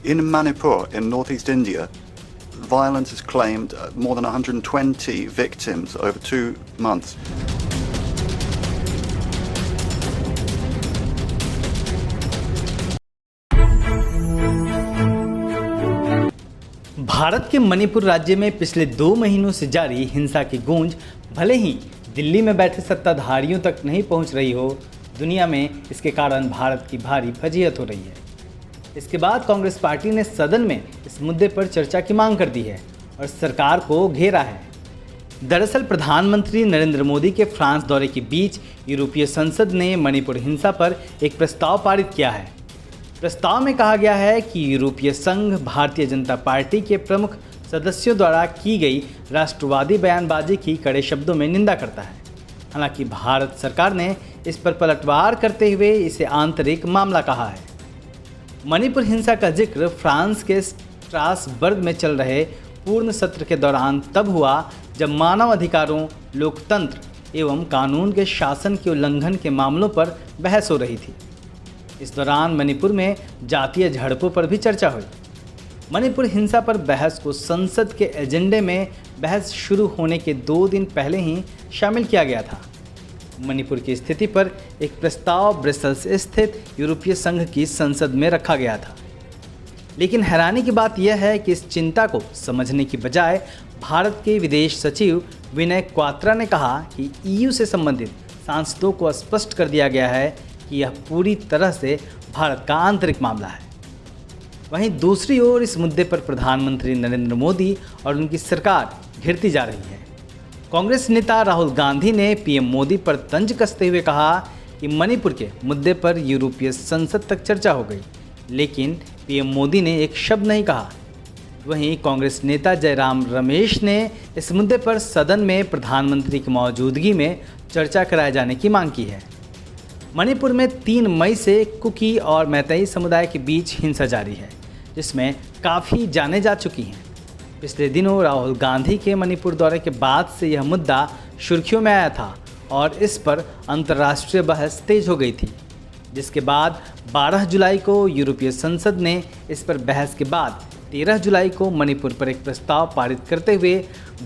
In Manipur, in northeast India, violence has claimed more than 120 victims over 2 months. Bharat के मणिपुर राज्य में पिछले 2 महीनों से जारी हिंसा की गूंज भले ही दिल्ली में बैठे सत्ताधारियों तक नहीं पहुंच रही हो, दुनिया में इसके कारण भारत की भारी फजीहत हो रही है। इसके बाद कांग्रेस पार्टी ने सदन में इस मुद्दे पर चर्चा की मांग कर दी है और सरकार को घेरा है। दरअसल प्रधानमंत्री नरेंद्र मोदी के फ्रांस दौरे के बीच यूरोपीय संसद ने मणिपुर हिंसा पर एक प्रस्ताव पारित किया है। प्रस्ताव में कहा गया है कि यूरोपीय संघ भारतीय जनता पार्टी के प्रमुख सदस्यों द्वारा की गई राष्ट्रवादी बयानबाजी की कड़े शब्दों में निंदा करता है। हालांकि भारत सरकार ने इस पर पलटवार करते हुए इसे आंतरिक मामला कहा है। मणिपुर हिंसा का जिक्र फ्रांस के स्ट्रासबर्ग में चल रहे पूर्ण सत्र के दौरान तब हुआ जब मानव अधिकारों, लोकतंत्र एवं कानून के शासन के उल्लंघन के मामलों पर बहस हो रही थी। इस दौरान मणिपुर में जातीय झड़पों पर भी चर्चा हुई। मणिपुर हिंसा पर बहस को संसद के एजेंडे में बहस शुरू होने के 2 दिन पहले ही शामिल किया गया था। मणिपुर की स्थिति पर एक प्रस्ताव ब्रसेल्स स्थित यूरोपीय संघ की संसद में रखा गया था। लेकिन हैरानी की बात यह है कि इस चिंता को समझने की बजाय भारत के विदेश सचिव विनय क्वात्रा ने कहा कि ईयू से संबंधित सांसदों को स्पष्ट कर दिया गया है कि यह पूरी तरह से भारत का आंतरिक मामला है। वहीं दूसरी ओर इस मुद्दे पर प्रधानमंत्री नरेंद्र मोदी और उनकी सरकार घिरती जा रही है। कांग्रेस नेता राहुल गांधी ने पीएम मोदी पर तंज कसते हुए कहा कि मणिपुर के मुद्दे पर यूरोपीय संसद तक चर्चा हो गई, लेकिन पीएम मोदी ने एक शब्द नहीं कहा। वहीं कांग्रेस नेता जयराम रमेश ने इस मुद्दे पर सदन में प्रधानमंत्री की मौजूदगी में चर्चा कराए जाने की मांग की है। मणिपुर में 3 मई से कुकी और मैतेई समुदाय के बीच हिंसा जारी है, जिसमें काफ़ी जानें जा चुकी हैं। पिछले दिनों राहुल गांधी के मणिपुर दौरे के बाद से यह मुद्दा सुर्खियों में आया था और इस पर अंतर्राष्ट्रीय बहस तेज हो गई थी, जिसके बाद 12 जुलाई को यूरोपीय संसद ने इस पर बहस के बाद 13 जुलाई को मणिपुर पर एक प्रस्ताव पारित करते हुए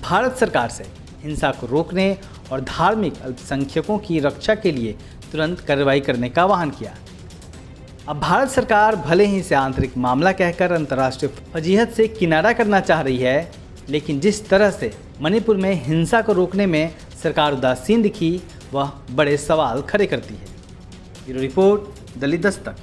भारत सरकार से हिंसा को रोकने और धार्मिक अल्पसंख्यकों की रक्षा के लिए तुरंत कार्रवाई करने का आह्वान किया। अब भारत सरकार भले ही इसे आंतरिक मामला कहकर अंतर्राष्ट्रीय फजीहत से किनारा करना चाह रही है, लेकिन जिस तरह से मणिपुर में हिंसा को रोकने में सरकार उदासीन दिखी, वह बड़े सवाल खड़े करती है। Bureau report, Delhi Dastak.